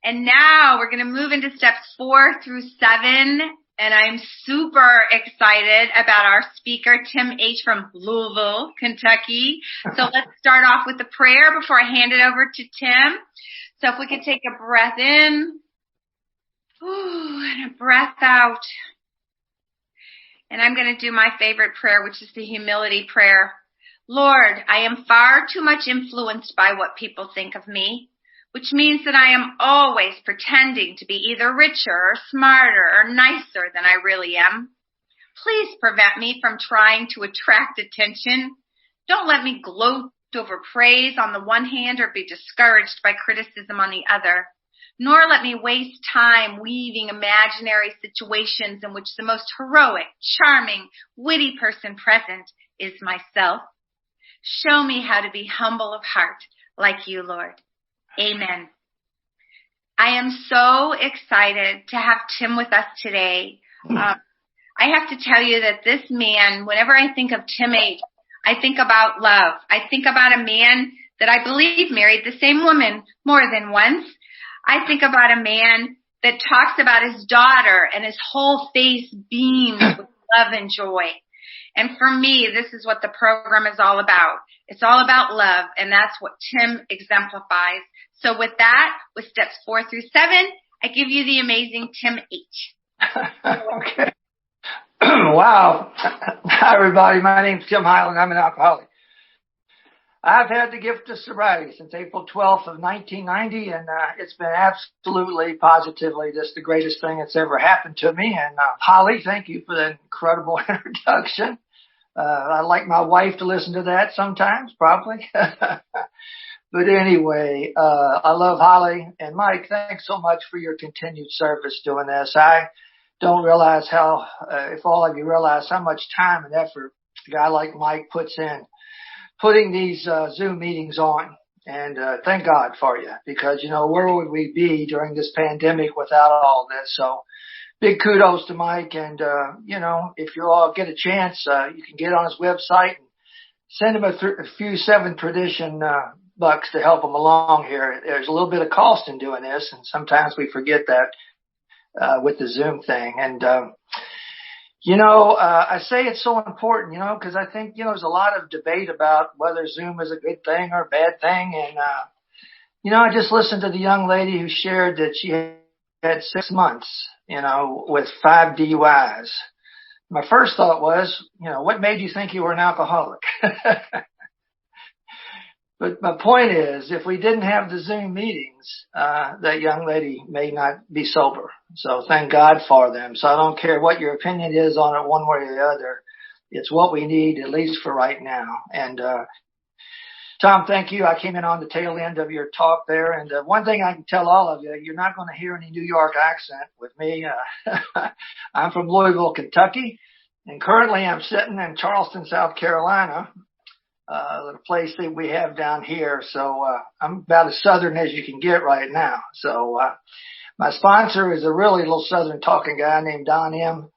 And now we're going to move into steps 4 through 7. And I'm super excited about our speaker, Tim H. from Louisville, Kentucky. So let's start off with the prayer before I hand it over to Tim. So if we could take a breath in, and a breath out. And I'm going to do my favorite prayer, which is the humility prayer. Lord, I am far too much influenced by what people think of me, which means that I am always pretending to be either richer or smarter or nicer than I really am. Please prevent me from trying to attract attention. Don't let me gloat over praise on the one hand or be discouraged by criticism on the other. Nor let me waste time weaving imaginary situations in which the most heroic, charming, witty person present is myself. Show me how to be humble of heart like you, Lord. Amen. I am so excited to have Tim with us today. I have to tell you that this man, whenever I think of Tim H., I think about love. I think about a man that I believe married the same woman more than once. I think about a man that talks about his daughter and his whole face beams with love and joy. And for me, this is what the program is all about. It's all about love, and that's what Tim exemplifies. So with that, with steps 4 through 7, I give you the amazing Tim H. Okay. Wow. Hi, everybody. My name's Tim Highland. I'm an alcoholic. I've had the gift of sobriety since April 12th of 1990, and it's been absolutely, positively just the greatest thing that's ever happened to me. And Holly, thank you for that incredible introduction. I'd like my wife to listen to that sometimes, probably. But anyway, I love Holly. And Mike, thanks so much for your continued service doing this. I don't realize how, if all of you realize how much time and effort a guy like Mike puts in putting these Zoom meetings on. And thank God for you, because, you know, where would we be during this pandemic without all this? So big kudos to Mike. And, you know, if you all get a chance, you can get on his website and send him a few 7th tradition bucks to help him along here. There's a little bit of cost in doing this, and sometimes we forget that with the Zoom thing. And you know, I say it's so important, you know, because I think, you know, there's a lot of debate about whether Zoom is a good thing or a bad thing. And, you know, I just listened to the young lady who shared that she had 6 months, you know, with 5 DUIs. My first thought was, you know, what made you think you were an alcoholic? But my point is, if we didn't have the Zoom meetings, that young lady may not be sober. So thank God for them. So I don't care what your opinion is on it one way or the other. It's what we need, at least for right now. And Tom, thank you. I came in on the tail end of your talk there. And one thing I can tell all of you, you're not going to hear any New York accent with me. I'm from Louisville, Kentucky. And currently I'm sitting in Charleston, South Carolina. The place that we have down here. So, I'm about as southern as you can get right now. So, my sponsor is a really little southern talking guy named Don M.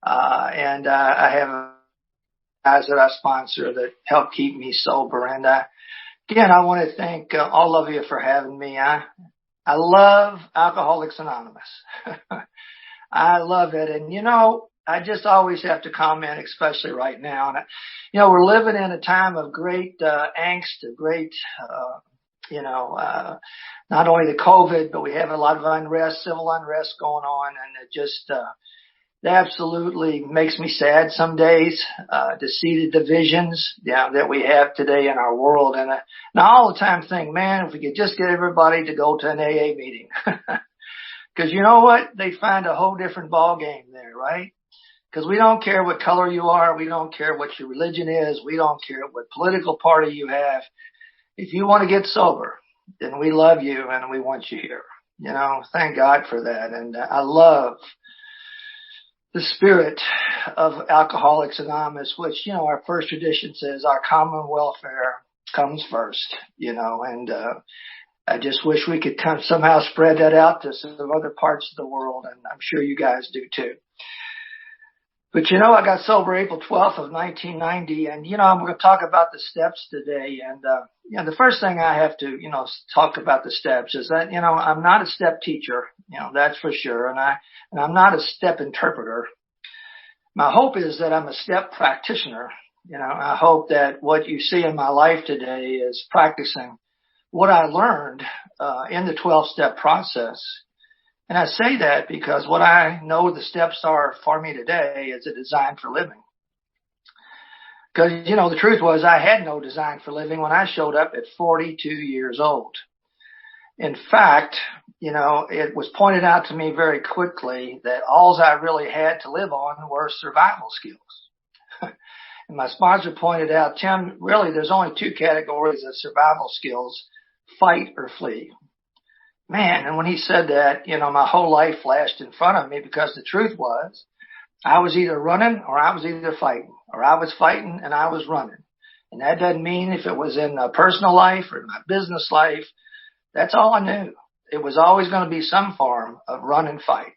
And, I have guys that I sponsor that help keep me sober. And, again, I want to thank all of you for having me. I love Alcoholics Anonymous. I love it. And, you know, I just always have to comment, especially right now. And, you know, we're living in a time of great angst, of great, you know, not only the COVID, but we have a lot of unrest, civil unrest going on. And it just it absolutely makes me sad some days to see the divisions that we have today in our world. And I all the time think, man, if we could just get everybody to go to an AA meeting. Because you know what? They find a whole different ball game there, right? Because we don't care what color you are. We don't care what your religion is. We don't care what political party you have. If you want to get sober, then we love you and we want you here. You know, thank God for that. And I love the spirit of Alcoholics Anonymous, which, you know, our first tradition says our common welfare comes first, you know, and I just wish we could somehow spread that out to some other parts of the world. And I'm sure you guys do too. But I got sober April 12th of 1990, and I'm going to talk about the steps today. And the first thing I have to talk about the steps is that I'm not a step teacher, that's for sure, and I'm not a step interpreter. My hope is that I'm a step practitioner. I hope that what you see in my life today is practicing what I learned in the 12-step process. And I say that because what I know the steps are for me today is a design for living. Because, the truth was I had no design for living when I showed up at 42 years old. In fact, it was pointed out to me very quickly that all I really had to live on were survival skills. And my sponsor pointed out, Tim, really there's only two categories of survival skills, fight or flee. Man, and when he said that, my whole life flashed in front of me because the truth was I was either running or I was either fighting, or I was fighting and I was running. And that doesn't mean if it was in my personal life or my business life. That's all I knew. It was always going to be some form of run and fight.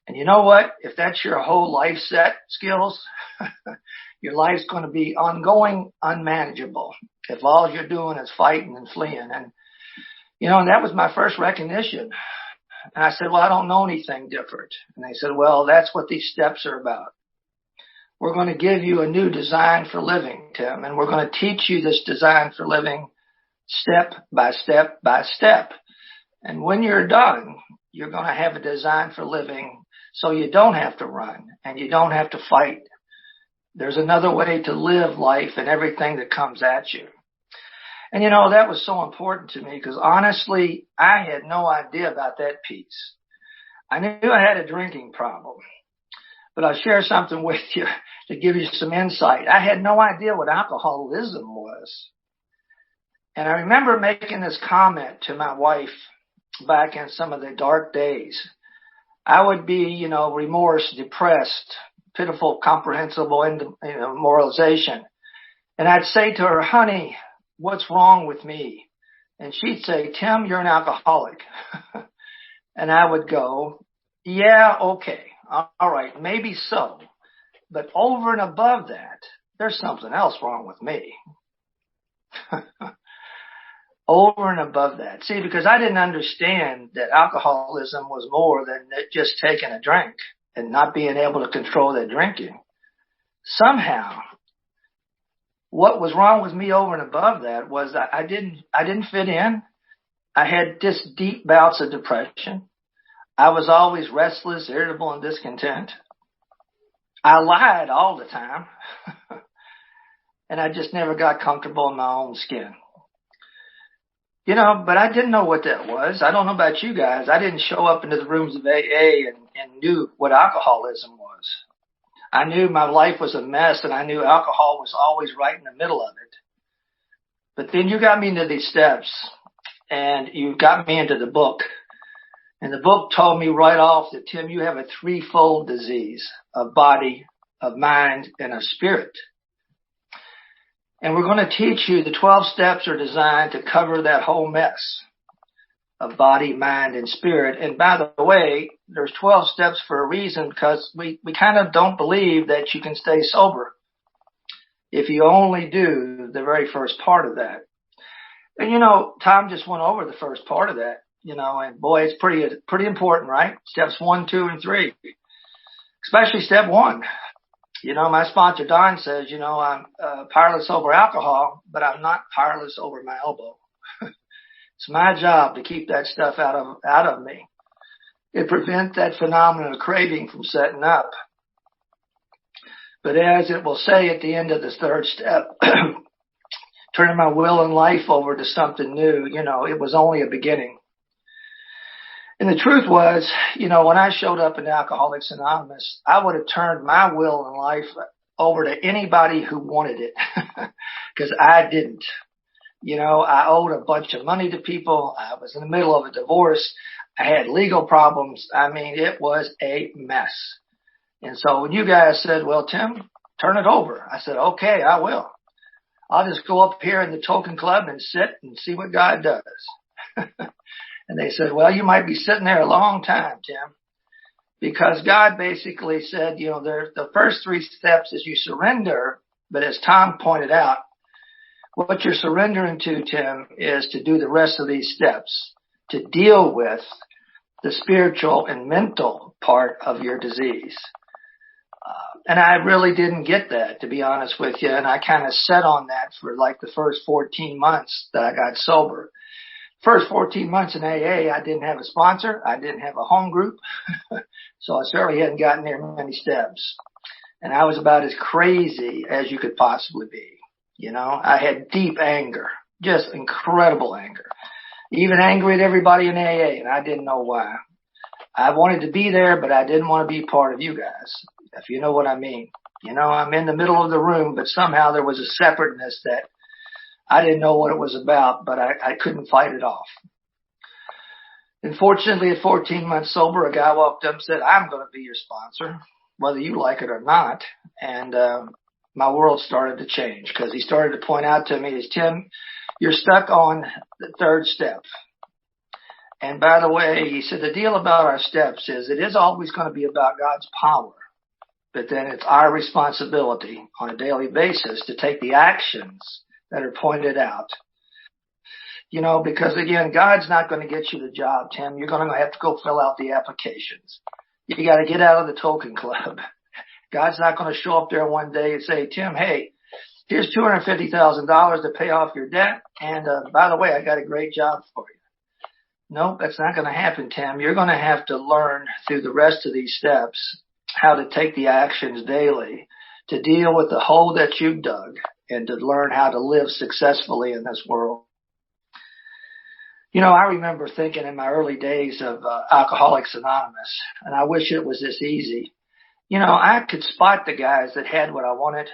And you know what? If that's your whole life set skills, your life's going to be ongoing, unmanageable if all you're doing is fighting and fleeing. And and that was my first recognition. And I said, well, I don't know anything different. And they said, well, that's what these steps are about. We're going to give you a new design for living, Tim, and we're going to teach you this design for living step by step by step. And when you're done, you're going to have a design for living so you don't have to run and you don't have to fight. There's another way to live life and everything that comes at you. And that was so important to me because honestly, I had no idea about that piece. I knew I had a drinking problem, but I'll share something with you to give you some insight. I had no idea what alcoholism was. And I remember making this comment to my wife back in some of the dark days. I would be, remorse, depressed, pitiful, comprehensible moralization. And I'd say to her, honey, what's wrong with me? And she'd say, Tim, you're an alcoholic. And I would go, yeah, okay. All right. Maybe so. But over and above that, there's something else wrong with me. Over and above that. See, because I didn't understand that alcoholism was more than just taking a drink and not being able to control that drinking. Somehow, what was wrong with me over and above that was that I didn't fit in. I had just deep bouts of depression. I was always restless, irritable, and discontent. I lied all the time. And I just never got comfortable in my own skin. But I didn't know what that was. I don't know about you guys. I didn't show up into the rooms of AA and knew what alcoholism was. I knew my life was a mess, and I knew alcohol was always right in the middle of it. But then you got me into these steps, and you got me into the book. And the book told me right off that, Tim, you have a threefold disease of body, of mind, and of spirit. And we're going to teach you the 12 steps are designed to cover that whole mess of body, mind, and spirit. And by the way, there's 12 steps for a reason because we kind of don't believe that you can stay sober if you only do the very first part of that. And Tom just went over the first part of that, and boy, it's pretty important, right? Steps 1, 2, and 3, especially step 1. My sponsor, Don, says, I'm powerless over alcohol, but I'm not powerless over my elbow. It's my job to keep that stuff out of me. It prevents that phenomenon of craving from setting up. But as it will say at the end of this third step, turning my will and life over to something new, it was only a beginning. And the truth was, when I showed up in Alcoholics Anonymous, I would have turned my will and life over to anybody who wanted it because I didn't. I owed a bunch of money to people. I was in the middle of a divorce. I had legal problems. I mean, it was a mess. And so when you guys said, well, Tim, turn it over, I said, okay, I will. I'll just go up here in the token club and sit and see what God does. And they said, well, you might be sitting there a long time, Tim. because God basically said, the first 3 steps is you surrender. But as Tom pointed out, what you're surrendering to, Tim, is to do the rest of these steps, to deal with the spiritual and mental part of your disease. And I really didn't get that, to be honest with you. And I kind of sat on that for like the first 14 months that I got sober. First 14 months in AA, I didn't have a sponsor. I didn't have a home group. So I certainly hadn't gotten there many steps. And I was about as crazy as you could possibly be. I had deep anger, just incredible anger, even angry at everybody in AA. And I didn't know why. I wanted to be there, but I didn't want to be part of you guys, if you know what I mean. I'm in the middle of the room, but somehow there was a separateness that I didn't know what it was about, but I couldn't fight it off. And fortunately, at 14 months sober, a guy walked up and said, I'm going to be your sponsor, whether you like it or not. And my world started to change, because he started to point out to me, Tim, you're stuck on the 3rd step. And by the way, he said, the deal about our steps is it is always going to be about God's power, but then it's our responsibility on a daily basis to take the actions that are pointed out. Because again, God's not going to get you the job, Tim. You're going to have to go fill out the applications. You got to get out of the token club. God's not going to show up there one day and say, Tim, hey, here's $250,000 to pay off your debt. And by the way, I got a great job for you. Nope, that's not going to happen, Tim. You're going to have to learn through the rest of these steps how to take the actions daily to deal with the hole that you've dug and to learn how to live successfully in this world. I remember thinking in my early days of Alcoholics Anonymous, and I wish it was this easy. I could spot the guys that had what I wanted.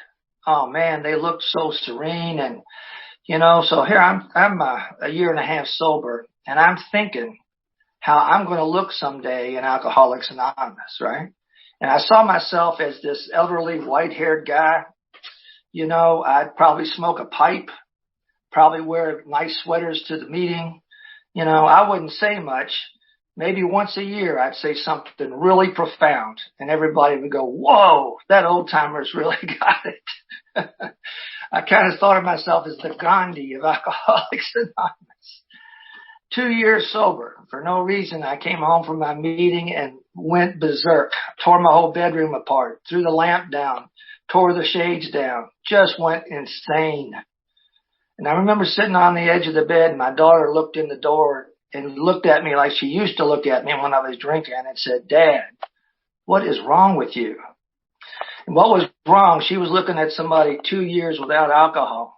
Oh man, they looked so serene. And, so here I'm a year and a half sober, and I'm thinking how I'm going to look someday in Alcoholics Anonymous, right? And I saw myself as this elderly white-haired guy. I'd probably smoke a pipe, probably wear nice sweaters to the meeting. I wouldn't say much. Maybe once a year I'd say something really profound, and everybody would go, whoa, that old timer's really got it. I kind of thought of myself as the Gandhi of Alcoholics Anonymous. 2 years sober. For no reason, I came home from my meeting and went berserk, tore my whole bedroom apart, threw the lamp down, tore the shades down, just went insane. And I remember sitting on the edge of the bed, and my daughter looked in the door and looked at me like she used to look at me when I was drinking, and said, Dad, what is wrong with you? And what was wrong, she was looking at somebody 2 years without alcohol.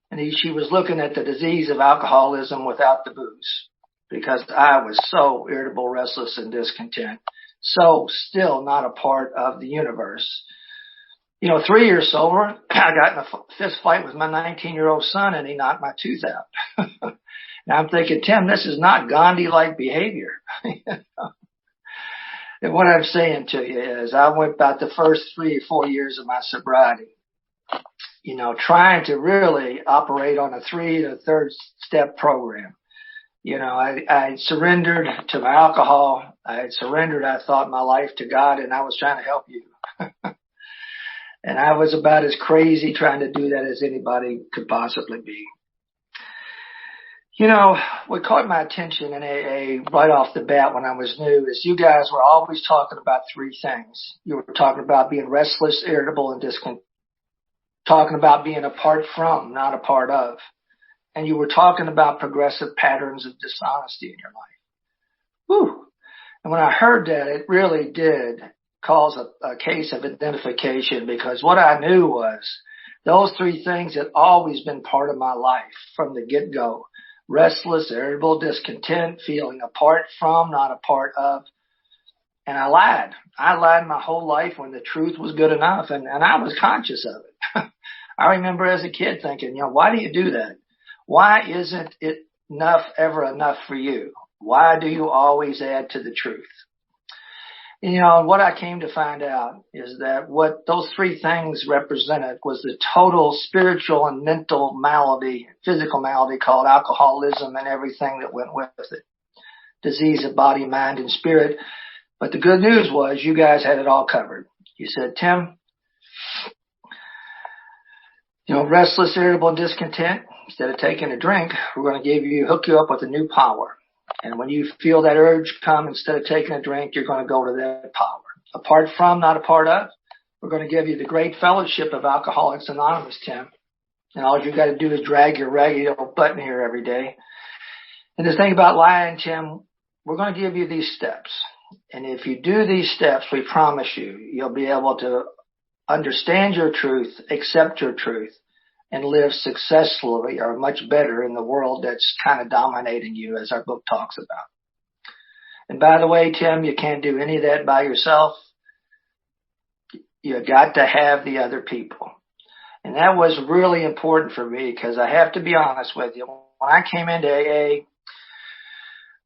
And she was looking at the disease of alcoholism without the booze, because I was so irritable, restless, and discontent. So still not a part of the universe. 3 years sober, I got in a fist fight with my 19-year-old son, and he knocked my tooth out. And I'm thinking, Tim, this is not Gandhi-like behavior. And what I'm saying to you is I went about the first 3 or 4 years of my sobriety, trying to really operate on a 3 to 3rd step program. I surrendered to my alcohol. I had surrendered, I thought, my life to God, and I was trying to help you. And I was about as crazy trying to do that as anybody could possibly be. What caught my attention in AA right off the bat when I was new is you guys were always talking about 3 things. You were talking about being restless, irritable, and discontent. Talking about being apart from, not a part of. And you were talking about progressive patterns of dishonesty in your life. Whew. And when I heard that, it really did cause a case of identification, because what I knew was those 3 things had always been part of my life from the get-go. Restless, irritable, discontent, feeling apart from, not a part of. And I lied. I lied my whole life when the truth was good enough, and I was conscious of it. I remember as a kid thinking, why do you do that? Why isn't it ever enough for you? Why do you always add to the truth? And what I came to find out is that what those 3 things represented was the total spiritual and mental malady, physical malady called alcoholism, and everything that went with it. Disease of body, mind, and spirit. But the good news was you guys had it all covered. You said, Tim, restless, irritable, and discontent, instead of taking a drink, we're going to hook you up with a new power. And when you feel that urge come, instead of taking a drink, you're going to go to that power. Apart from, not a part of, we're going to give you the great fellowship of Alcoholics Anonymous, Tim. And all you got to do is drag your raggedy old butt in here every day. And the thing about lying, Tim, we're going to give you these steps. And if you do these steps, we promise you, you'll be able to understand your truth, accept your truth, and live successfully or much better in the world that's kind of dominating you, as our book talks about. And by the way, Tim, you can't do any of that by yourself. You got to have the other people. And that was really important for me, because I have to be honest with you. When I came into AA,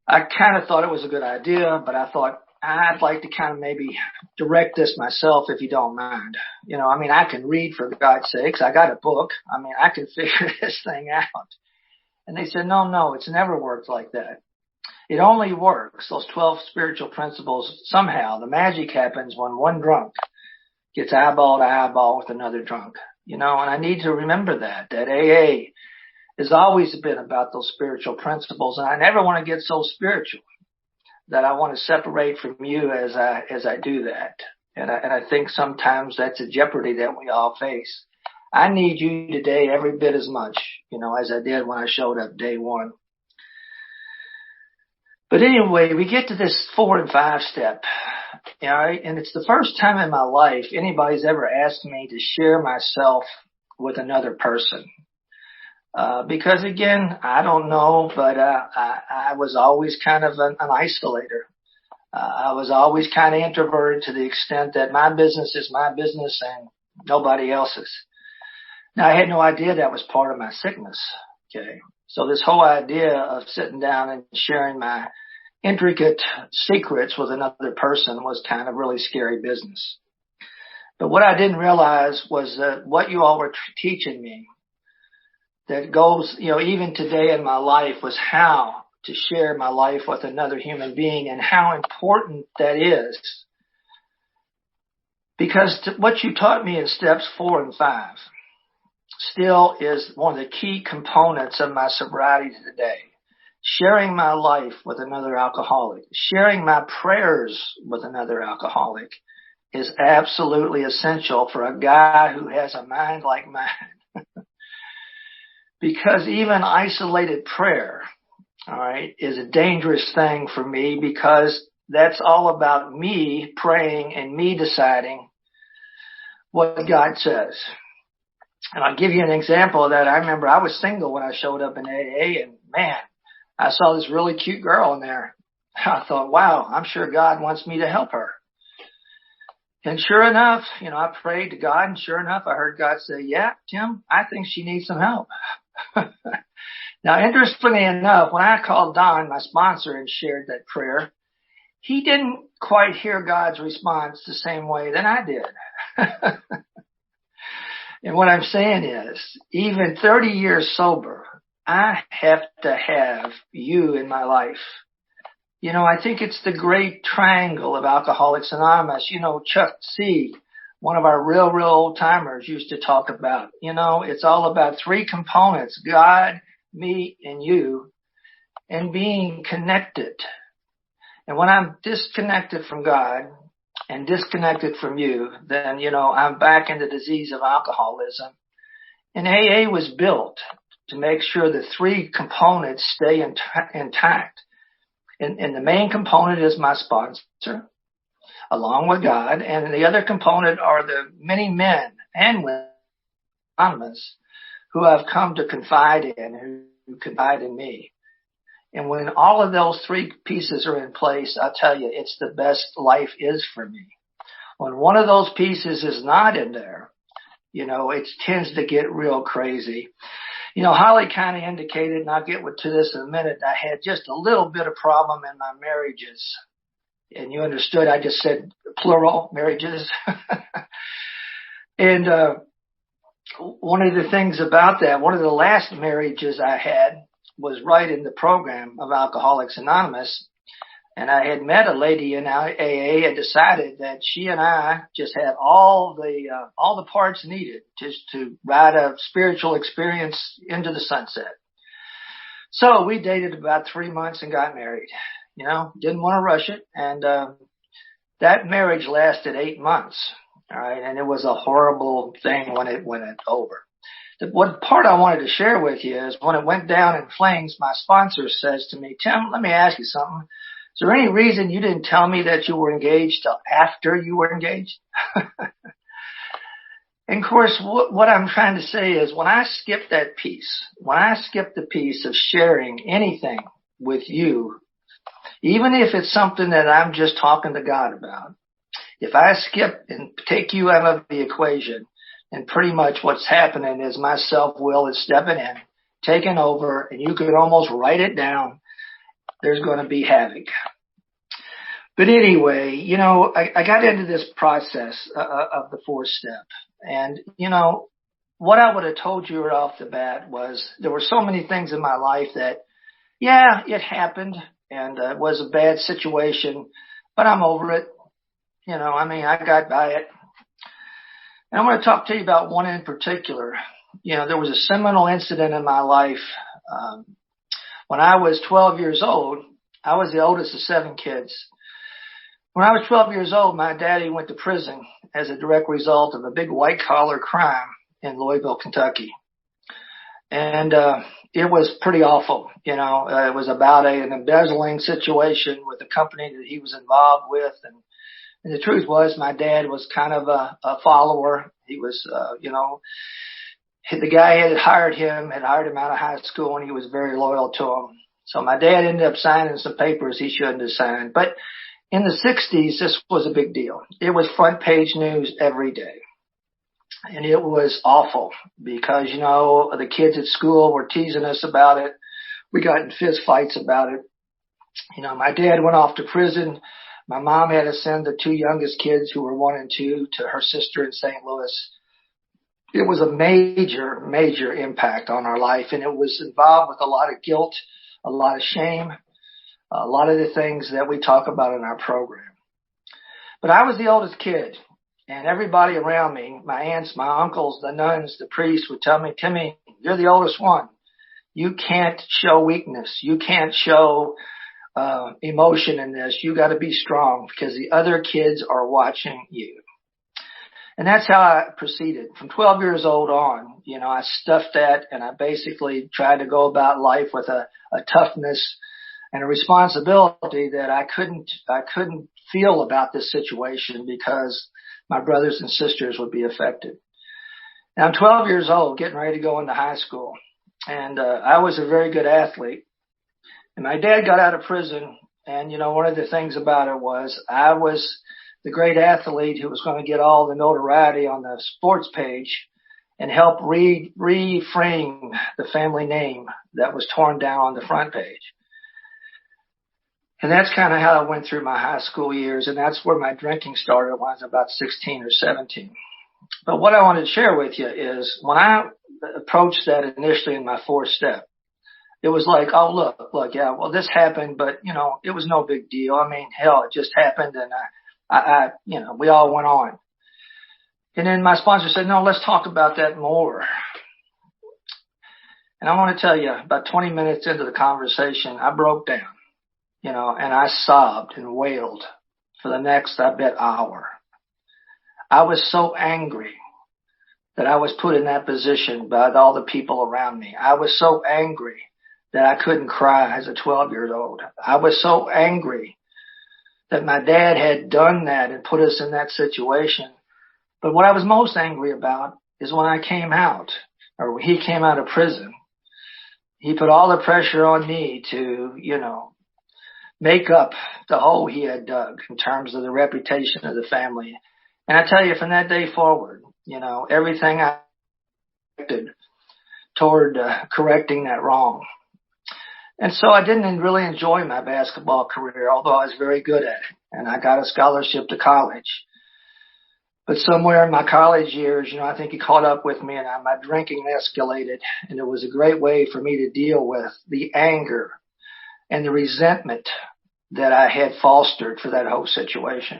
I kind of thought it was a good idea, but I thought I'd like to kind of maybe direct this myself, if you don't mind. I can read, for God's sakes. I got a book. I can figure this thing out. And they said, no, it's never worked like that. It only works, those 12 spiritual principles, somehow. The magic happens when one drunk gets eyeball to eyeball with another drunk. And I need to remember that AA has always been about those spiritual principles. And I never want to get so spiritual that I want to separate from you as I do that. And I think sometimes that's a jeopardy that we all face. I need you today every bit as much, as I did when I showed up day one. But anyway, we get to this 4 and 5 step, and it's the first time in my life anybody's ever asked me to share myself with another person. Because again, I don't know, but I was always kind of an isolator. I was always kind of introverted to the extent that my business is my business and nobody else's. Now, I had no idea that was part of my sickness. Okay. So this whole idea of sitting down and sharing my intricate secrets with another person was kind of really scary business. But what I didn't realize was that what you all were teaching me that goes, even today in my life, was how to share my life with another human being, and how important that is. Because what you taught me in steps 4 and 5 still is one of the key components of my sobriety today. Sharing my life with another alcoholic, sharing my prayers with another alcoholic is absolutely essential for a guy who has a mind like mine. Because even isolated prayer, all right, is a dangerous thing for me, because that's all about me praying and me deciding what God says. And I'll give you an example of that. I remember I was single when I showed up in AA, and man, I saw this really cute girl in there. I thought, wow, I'm sure God wants me to help her. And sure enough, I prayed to God, and sure enough, I heard God say, yeah, Tim, I think she needs some help. Now, interestingly enough, when I called Don, my sponsor, and shared that prayer, he didn't quite hear God's response the same way that I did. And what I'm saying is, even 30 years sober, I have to have you in my life. I think it's the great triangle of Alcoholics Anonymous. Chuck C., one of our real old timers, used to talk about, it's all about 3 components: God, me, and you, and being connected. And when I'm disconnected from God and disconnected from you, then, I'm back in the disease of alcoholism. And AA was built to make sure the 3 components stay intact. And the main component is my sponsor, along with God. And the other component are the many men and women anonymous who have come to confide in, who confide in me. And when all of those 3 pieces are in place, I'll tell you, it's the best life is for me. When one of those pieces is not in there, it tends to get real crazy. Holly kind of indicated, and I'll get to this in a minute, I had just a little bit of problem in my marriages. And you understood, I just said plural marriages. And one of the things about that, one of the last marriages I had was right in the program of Alcoholics Anonymous. And I had met a lady in AA and decided that she and I just had all the parts needed just to ride a spiritual experience into the sunset. So we dated about 3 months and got married. Didn't want to rush it. And, that marriage lasted 8 months. All right. And it was a horrible thing when it went over. The one part I wanted to share with you is when it went down in flames, my sponsor says to me, Tim, let me ask you something. Is there any reason you didn't tell me that you were engaged till after you were engaged? And of course, what I'm trying to say is when I skip that piece, when I skip the piece of sharing anything with you, even if it's something that I'm just talking to God about, if I skip and take you out of the equation, and pretty much what's happening is my self-will is stepping in, taking over, and you could almost write it down. There's going to be havoc. But anyway, I got into this process of the 4-step. And, what I would have told you right off the bat was there were so many things in my life that, yeah, it happened and it was a bad situation, but I'm over it. I got by it. And I want to talk to you about one in particular. There was a seminal incident in my life. When I was 12 years old, I was the oldest of 7 kids. When I was 12 years old, my daddy went to prison as a direct result of a big white-collar crime in Louisville, Kentucky. And it was pretty awful. It was about an embezzling situation with a company that he was involved with. And the truth was my dad was kind of a follower. He was, the guy had hired him out of high school, and he was very loyal to him. So my dad ended up signing some papers he shouldn't have signed. But in the 60s, this was a big deal. It was front page news every day. And it was awful because, the kids at school were teasing us about it. We got in fist fights about it. My dad went off to prison. My mom had to send the 2 youngest kids, who were 1 and 2, to her sister in St. Louis. It was a major, major impact on our life, and it was involved with a lot of guilt, a lot of shame, a lot of the things that we talk about in our program. But I was the oldest kid, and everybody around me, my aunts, my uncles, the nuns, the priests would tell me, Timmy, you're the oldest one. You can't show weakness. You can't show emotion in this. You got to be strong because the other kids are watching you. And that's how I proceeded. From 12 years old on, I stuffed that, and I basically tried to go about life with a toughness and a responsibility that I couldn't feel about this situation because my brothers and sisters would be affected. Now I'm 12 years old, getting ready to go into high school, and I was a very good athlete. And my dad got out of prison, and one of the things about it was I was the great athlete who was going to get all the notoriety on the sports page and help reframe the family name that was torn down on the front page. And that's kind of how I went through my high school years, and that's where my drinking started when I was about 16 or 17. But what I wanted to share with you is when I approached that initially in my 4-step, it was like, oh, look, yeah, well, this happened, but, it was no big deal. I mean, hell, it just happened, and we all went on. And then my sponsor said, no, let's talk about that more. And I want to tell you, about 20 minutes into the conversation, I broke down, and I sobbed and wailed for the next, I bet, hour. I was so angry that I was put in that position by all the people around me. I was so angry that I couldn't cry as a 12-year-old. I was so angry that my dad had done that and put us in that situation. But what I was most angry about is when I came out, or he came out of prison, he put all the pressure on me to, make up the hole he had dug in terms of the reputation of the family. And I tell you, from that day forward, everything I did toward correcting that wrong. And so I didn't really enjoy my basketball career, although I was very good at it. And I got a scholarship to college. But somewhere in my college years, I think he caught up with me, and my drinking escalated. And it was a great way for me to deal with the anger and the resentment that I had fostered for that whole situation.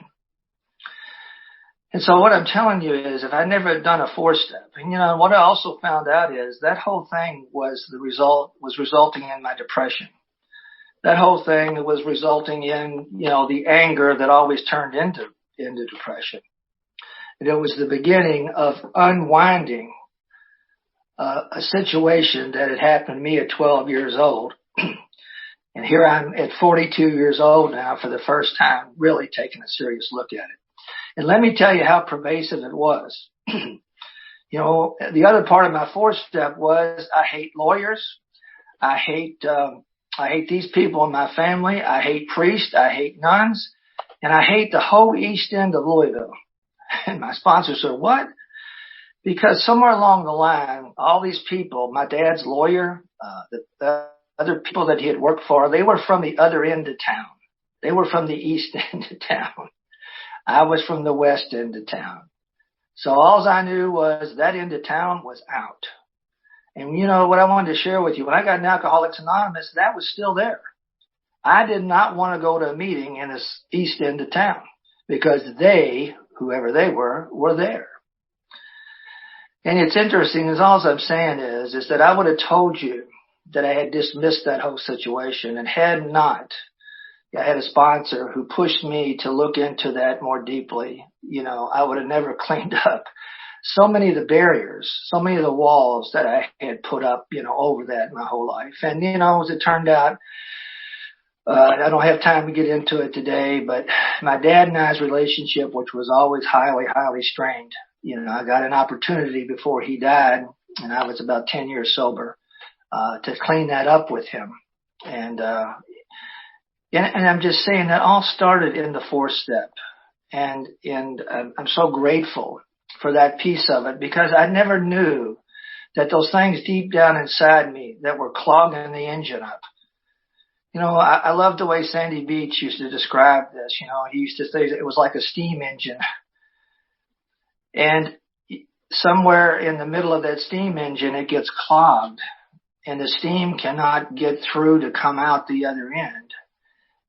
And so what I'm telling you is if I never had done a 4-step, and what I also found out is that whole thing was resulting in my depression. That whole thing was resulting in, the anger that always turned into depression. And it was the beginning of unwinding a situation that had happened to me at 12 years old. And here I'm at 42 years old now for the first time, really taking a serious look at it. And let me tell you how pervasive it was. The other part of my 4-step was I hate lawyers. I hate these people in my family. I hate priests. I hate nuns. And I hate the whole east end of Louisville. And my sponsor said, what? Because somewhere along the line, all these people, my dad's lawyer, the other people that he had worked for, they were from the other end of town. They were from the east end of town. I was from the west end of town. So all I knew was that end of town was out. And what I wanted to share with you, when I got in Alcoholics Anonymous, that was still there. I did not want to go to a meeting in this east end of town because they, whoever they were there. And it's interesting, is all I'm saying is that I would have told you that I had dismissed that whole situation and had not. I had a sponsor who pushed me to look into that more deeply. I would have never cleaned up so many of the barriers, so many of the walls that I had put up, over that my whole life. And, as it turned out, I don't have time to get into it today, but my dad and I's relationship, which was always highly, highly strained, I got an opportunity before he died, and I was about 10 years sober, to clean that up with him. And I'm just saying that all started in the 4-step. And I'm so grateful for that piece of it because I never knew that those things deep down inside me that were clogging the engine up. I love the way Sandy Beach used to describe this. He used to say it was like a steam engine. And somewhere in the middle of that steam engine, it gets clogged and the steam cannot get through to come out the other end.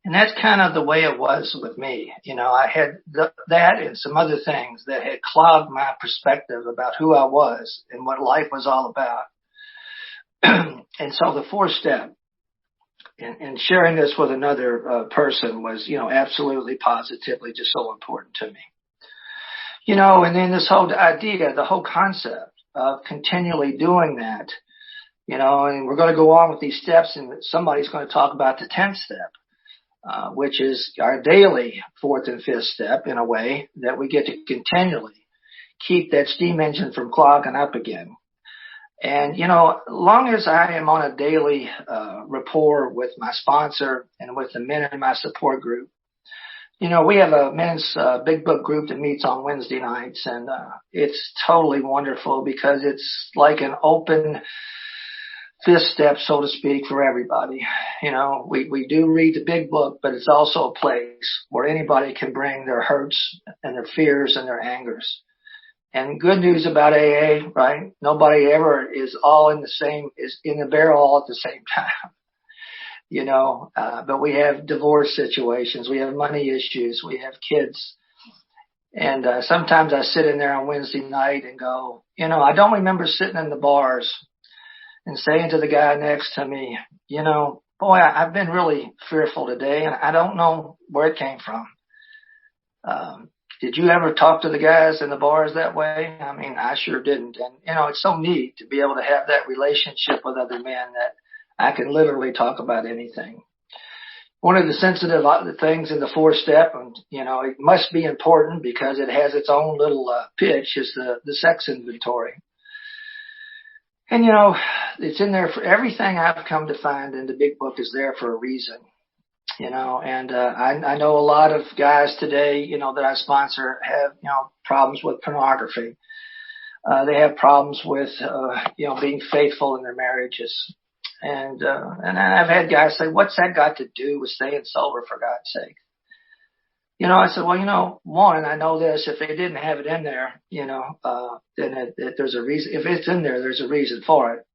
And that's kind of the way it was with me. I had that and some other things that had clogged my perspective about who I was and what life was all about. And so the 4-step and sharing this with another person was, absolutely positively just so important to me. And then this whole idea, the whole concept of continually doing that, and we're going to go on with these steps and somebody's going to talk about the 10th step. Which is our daily 4th and 5th step in a way that we get to continually keep that steam engine from clogging up again. And, long as I am on a daily rapport with my sponsor and with the men in my support group, we have a men's big book group that meets on Wednesday nights, and it's totally wonderful because it's like an open 5th step, so to speak, for everybody. We do read the big book, but it's also a place where anybody can bring their hurts and their fears and their angers. And good news about AA, right? Nobody ever is all in the barrel all at the same time. But we have divorce situations, we have money issues, we have kids. And sometimes I sit in there on Wednesday night and go, I don't remember sitting in the bars and saying to the guy next to me, boy, I've been really fearful today and I don't know where it came from. Did you ever talk to the guys in the bars that way? I mean, I sure didn't. And, it's so neat to be able to have that relationship with other men that I can literally talk about anything. One of the sensitive things in the 4-step, and, it must be important because it has its own little pitch, is the sex inventory. And, it's in there for everything I've come to find in the big book is there for a reason, and I know a lot of guys today, that I sponsor have, problems with pornography. They have problems with, being faithful in their marriages. And I've had guys say, what's that got to do with staying sober, for God's sake? I said, well, one, I know this, if they didn't have it in there, then there's a reason. If it's in there, there's a reason for it.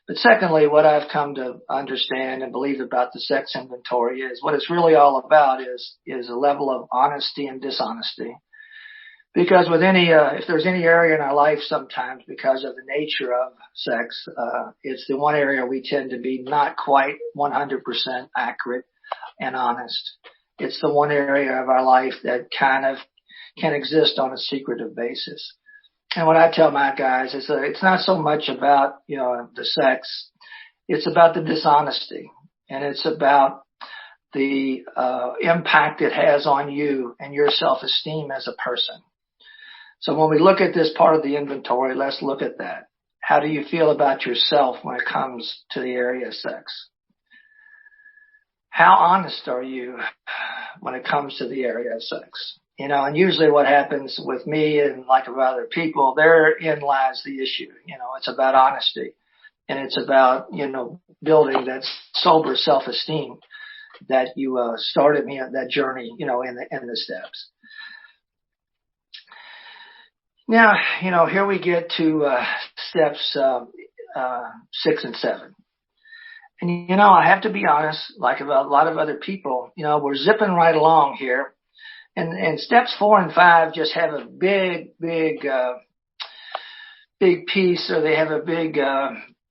But secondly, what I've come to understand and believe about the sex inventory is what it's really all about is a level of honesty and dishonesty. Because with if there's any area in our life sometimes because of the nature of sex, it's the one area we tend to be not quite 100% accurate and honest. It's the one area of our life that kind of can exist on a secretive basis. And what I tell my guys is that it's not so much about, the sex. It's about the dishonesty, and it's about the impact it has on you and your self-esteem as a person. So when we look at this part of the inventory, let's look at that. How do you feel about yourself when it comes to the area of sex? How honest are you when it comes to the area of sex? And usually what happens with me and like with other people, therein lies the issue. It's about honesty, and it's about, building that sober self-esteem that you started me on that journey, in the steps. Now, here we get to steps 6 and 7. And, I have to be honest, like about a lot of other people, we're zipping right along here. And steps 4 and 5 just have a big piece, or they have a big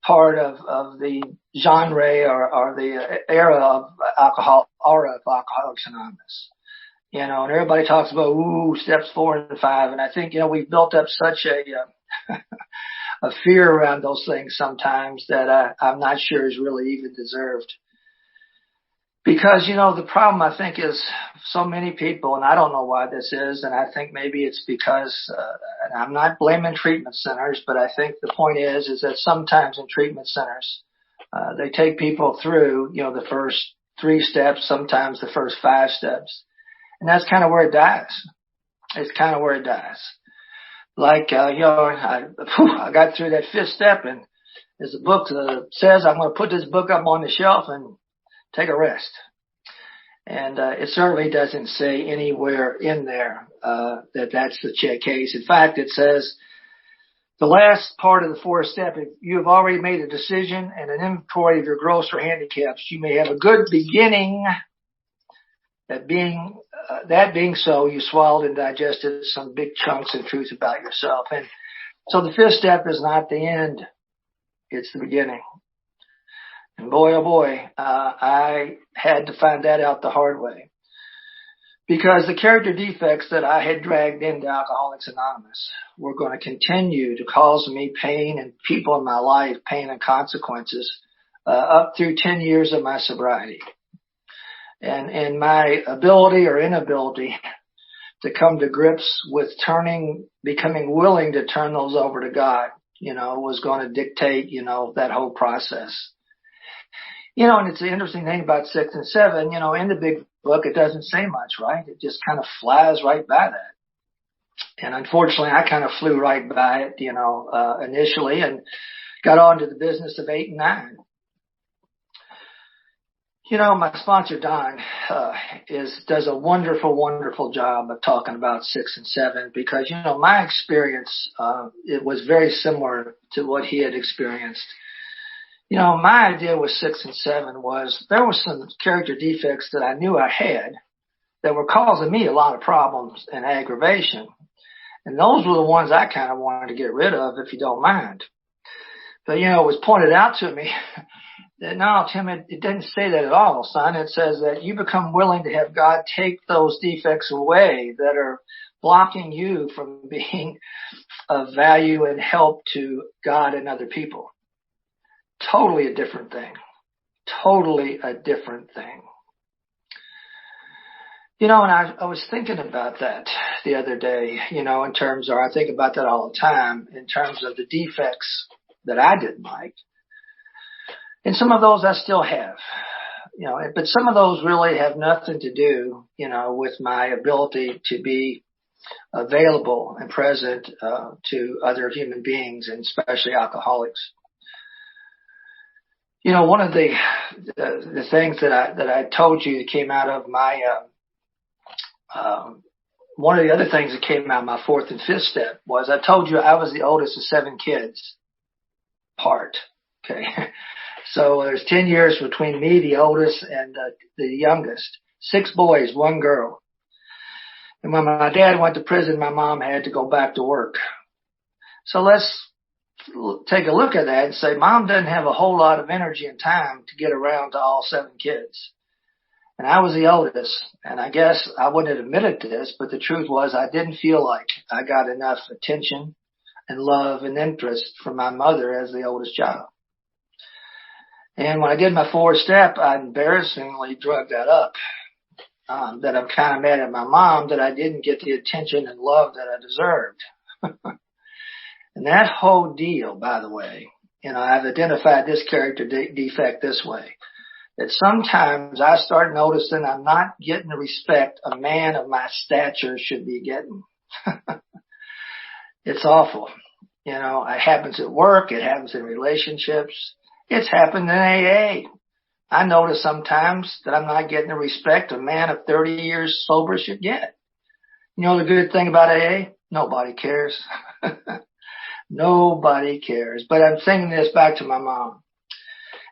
part of the genre or the era of Alcoholics Anonymous. And everybody talks about, steps 4 and 5. And I think, we've built up such a fear around those things sometimes that I'm not sure is really even deserved. Because, the problem I think is so many people, and I don't know why this is, and I think maybe it's because, and I'm not blaming treatment centers, but I think the point is that sometimes in treatment centers, they take people through, the first 3 steps, sometimes the first 5 steps. And that's kind of where it dies. It's kind of where it dies. Like, I got through that 5th step, and as the book says, I'm going to put this book up on the shelf and take a rest. And it certainly doesn't say anywhere in there that that's the case. In fact, it says the last part of the 4th step, if you have already made a decision and an inventory of your growths or handicaps, you may have a good beginning. That being so, you swallowed and digested some big chunks of truth about yourself. And so the 5th step is not the end. It's the beginning. And boy, oh boy, I had to find that out the hard way. Because the character defects that I had dragged into Alcoholics Anonymous were going to continue to cause me pain and people in my life, pain and consequences, up through 10 years of my sobriety. And my ability or inability to come to grips with becoming willing to turn those over to God, was going to dictate, that whole process. And it's the interesting thing about 6 and 7, in the big book, it doesn't say much, right? It just kind of flies right by that. And unfortunately, I kind of flew right by it, initially, and got on to the business of 8 and 9. My sponsor, Don, does a wonderful, wonderful job of talking about 6 and 7 because, my experience, it was very similar to what he had experienced. My idea with 6 and 7 was there were some character defects that I knew I had that were causing me a lot of problems and aggravation. And those were the ones I kind of wanted to get rid of, if you don't mind. But, it was pointed out to me that, no, Tim, it didn't say that at all, son. It says that you become willing to have God take those defects away that are blocking you from being of value and help to God and other people. Totally a different thing. Totally a different thing. And I was thinking about that the other day, in terms of, I think about that all the time, in terms of the defects that I didn't like. And some of those I still have, but some of those really have nothing to do, with my ability to be available and present to other human beings, and especially alcoholics. One of the things that I told you that came out of my one of the other things that came out of my 4th and 5th step was I told you I was the oldest of 7 kids. Okay. So there's 10 years between me, the oldest, and the youngest. 6 boys, 1 girl. And when my dad went to prison, my mom had to go back to work. So let's take a look at that and say, Mom doesn't have a whole lot of energy and time to get around to all 7 kids. And I was the oldest, and I guess I wouldn't have admitted to this, but the truth was I didn't feel like I got enough attention and love and interest from my mother as the oldest child. And when I did my 4th step, I embarrassingly drug that up, that I'm kind of mad at my mom that I didn't get the attention and love that I deserved. And that whole deal, by the way, I've identified this character defect this way, that sometimes I start noticing I'm not getting the respect a man of my stature should be getting. It's awful. It happens at work. It happens in relationships. It's happened in AA. I notice sometimes that I'm not getting the respect a man of 30 years sober should get. The good thing about AA? Nobody cares. Nobody cares. But I'm thinking this back to my mom.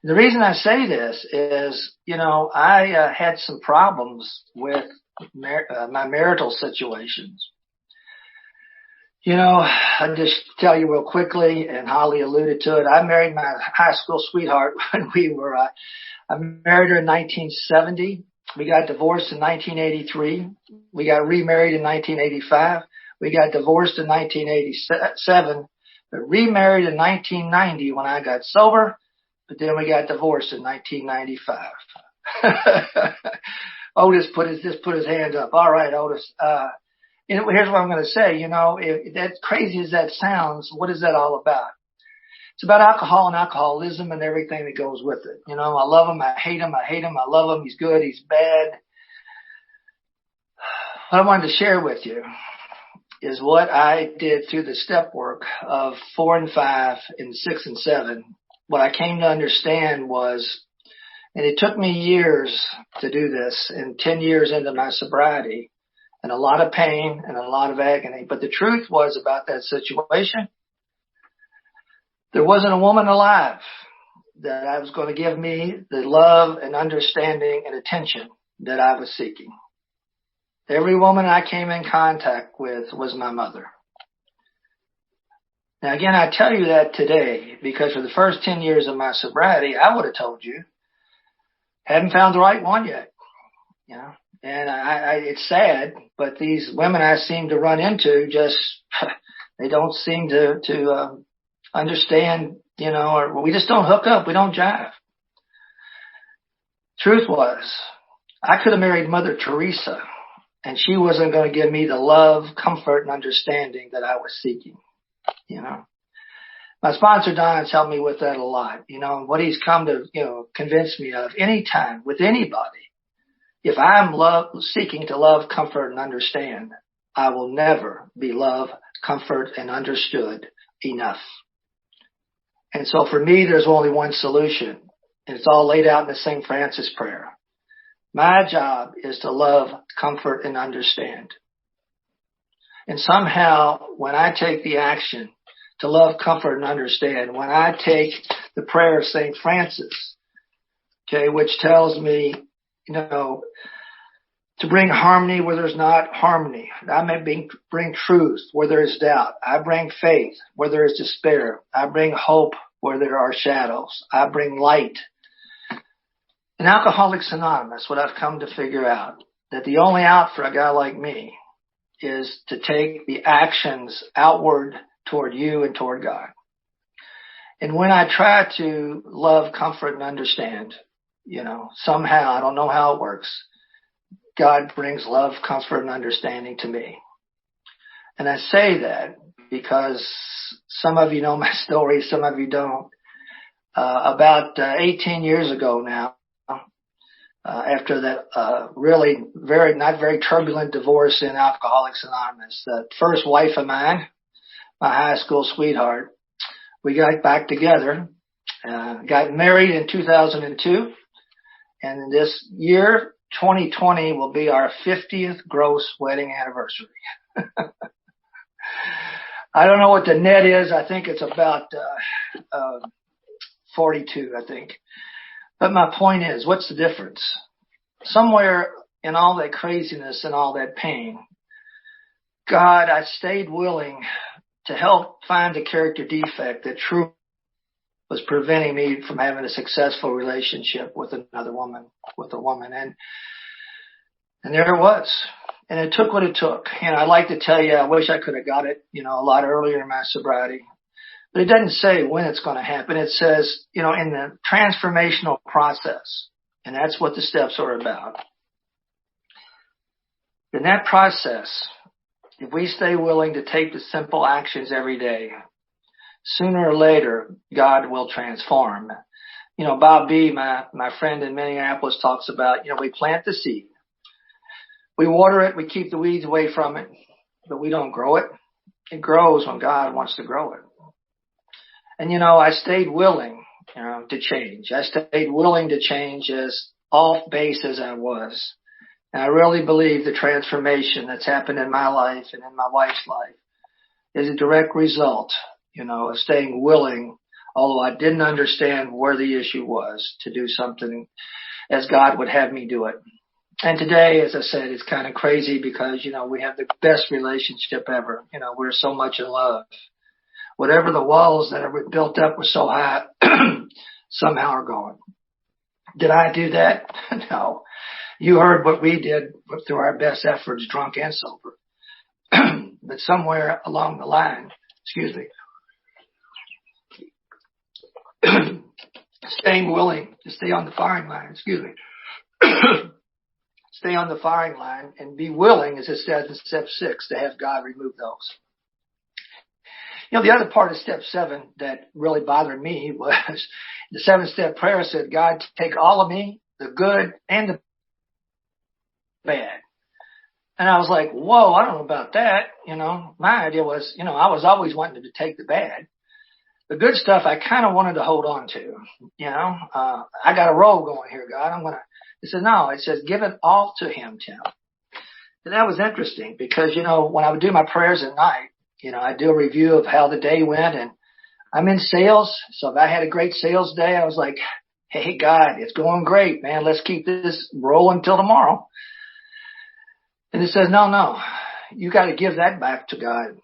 The reason I say this is, I had some problems with my marital situations. I'll just tell you real quickly, and Holly alluded to it. I married my high school sweetheart when I married her in 1970. We got divorced in 1983. We got remarried in 1985. We got divorced in 1987, but remarried in 1990 when I got sober. But then we got divorced in 1995. Otis just put his hand up. All right, Otis. Here's what I'm going to say. That crazy as that sounds, what is that all about? It's about alcohol and alcoholism and everything that goes with it. I love him. I hate him. I hate him. I love him. He's good. He's bad. What I wanted to share with you is what I did through the step work of 4 and 5 and 6 and 7. What I came to understand was, and it took me years to do this, and 10 years into my sobriety, and a lot of pain and a lot of agony. But the truth was about that situation, there wasn't a woman alive that I was going to give me the love and understanding and attention that I was seeking. Every woman I came in contact with was my mother. Now, again, I tell you that today because for the first 10 years of my sobriety, I would have told you, hadn't found the right one yet. And it's sad, but these women I seem to run into they don't seem to understand, or we just don't hook up. We don't jive. Truth was, I could have married Mother Teresa, and she wasn't going to give me the love, comfort, and understanding that I was seeking. My sponsor, Don, has helped me with that a lot. What he's come to, convince me of anytime with anybody. If I'm seeking to love, comfort, and understand, I will never be loved, comfort, and understood enough. And so for me, there's only one solution. And it's all laid out in the St. Francis prayer. My job is to love, comfort, and understand. And somehow, when I take the action to love, comfort, and understand, when I take the prayer of St. Francis, which tells me, to bring harmony where there's not harmony. I may bring truth where there is doubt. I bring faith where there is despair. I bring hope where there are shadows. I bring light. In Alcoholics Anonymous, what I've come to figure out, that the only out for a guy like me is to take the actions outward toward you and toward God. And when I try to love, comfort, and understand, somehow, I don't know how it works, God brings love, comfort, and understanding to me. And I say that because some of you know my story, some of you don't. About 18 years ago now, after that really not very turbulent divorce in Alcoholics Anonymous, the first wife of mine, my high school sweetheart, we got back together, got married in 2002, and in this year, 2020 will be our 50th gross wedding anniversary. I don't know what the net is. I think it's about 42, I think. But my point is, what's the difference? Somewhere in all that craziness and all that pain, God, I stayed willing to help find a character defect that truly was preventing me from having a successful relationship with another woman, with a woman. And there it was. And it took what it took. And I'd like to tell you, I wish I could have got it, a lot earlier in my sobriety. But it doesn't say when it's going to happen. It says, in the transformational process. And that's what the steps are about. In that process, if we stay willing to take the simple actions every day, sooner or later, God will transform. Bob B., my friend in Minneapolis, talks about, we plant the seed. We water it, we keep the weeds away from it, but we don't grow it. It grows when God wants to grow it. And, I stayed willing, to change. I stayed willing to change as off base as I was. And I really believe the transformation that's happened in my life and in my wife's life is a direct result, of staying willing, although I didn't understand where the issue was, to do something as God would have me do it. And today, as I said, it's kind of crazy because, we have the best relationship ever. We're so much in love. Whatever the walls that are built up were so high, somehow are gone. Did I do that? No. You heard what we did through our best efforts, drunk and sober. But somewhere along the line, staying willing to stay on the firing line, stay on the firing line and be willing, as it says in step 6, to have God remove those. The other part of step 7 that really bothered me was the 7-step prayer said, God, take all of me, the good and the bad. And I was like, whoa, I don't know about that. My idea was, I was always wanting to take the bad. The good stuff I kind of wanted to hold on to. I got a roll going here, God. He said, no, it says, give it all to him, Tim. And that was interesting because, when I would do my prayers at night, I do a review of how the day went, and I'm in sales. So if I had a great sales day, I was like, hey, God, it's going great, man. Let's keep this rolling till tomorrow. And it says, no, you got to give that back to God.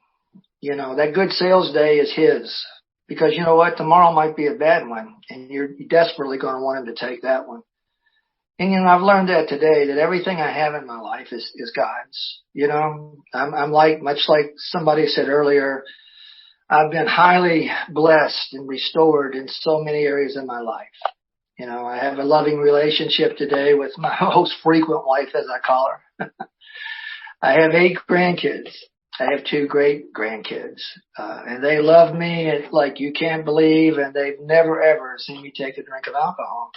That good sales day is his, because you know what? Tomorrow might be a bad one, and you're desperately going to want him to take that one. And, I've learned that today, that everything I have in my life is God's. I'm much like somebody said earlier, I've been highly blessed and restored in so many areas of my life. I have a loving relationship today with my most frequent wife, as I call her. I have 8 grandkids. I have 2 great grandkids. And they love me like you can't believe, and they've never, ever seen me take a drink of alcohol.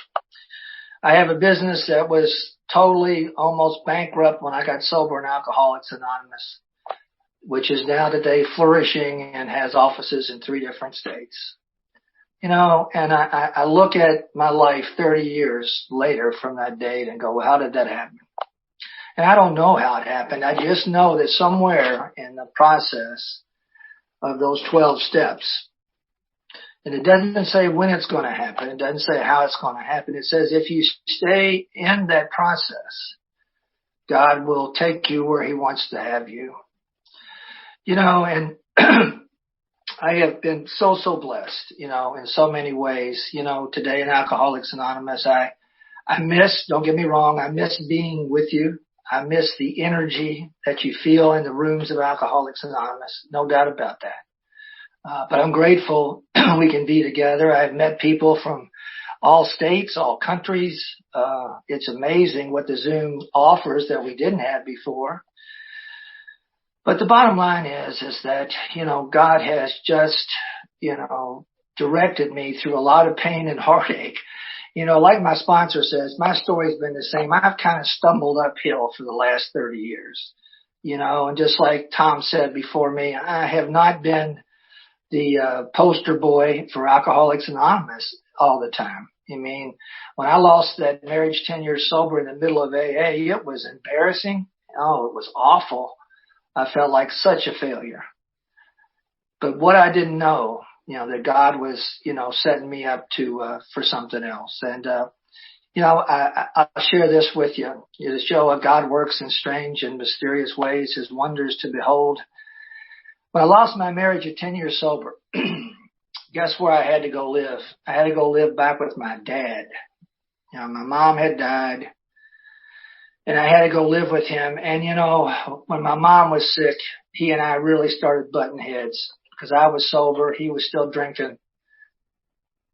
I have a business that was totally almost bankrupt when I got sober in Alcoholics Anonymous, which is now today flourishing and has offices in 3 different states. And I look at my life 30 years later from that date and go, well, how did that happen? And I don't know how it happened. I just know that somewhere in the process of those 12 steps, and it doesn't say when it's going to happen. It doesn't say how it's going to happen. It says if you stay in that process, God will take you where he wants to have you. And I have been so blessed, in so many ways. Today in Alcoholics Anonymous, I miss, don't get me wrong, I miss being with you. I miss the energy that you feel in the rooms of Alcoholics Anonymous. No doubt about that. But I'm grateful we can be together. I've met people from all states, all countries. It's amazing what the Zoom offers that we didn't have before. But the bottom line is that, God has just, directed me through a lot of pain and heartache. Like my sponsor says, my story's been the same. I've kind of stumbled uphill for the last 30 years, and just like Tom said before me, I have not been the poster boy for Alcoholics Anonymous all the time. When I lost that marriage 10 years sober in the middle of AA, it was embarrassing. Oh, it was awful. I felt like such a failure. But what I didn't know that God was, setting me up for something else. And, I'll share this with you to show how God works in strange and mysterious ways, his wonders to behold. When I lost my marriage at 10 years sober, guess where I had to go live? I had to go live back with my dad. My mom had died, and I had to go live with him. And, when my mom was sick, he and I really started butting heads because I was sober. He was still drinking.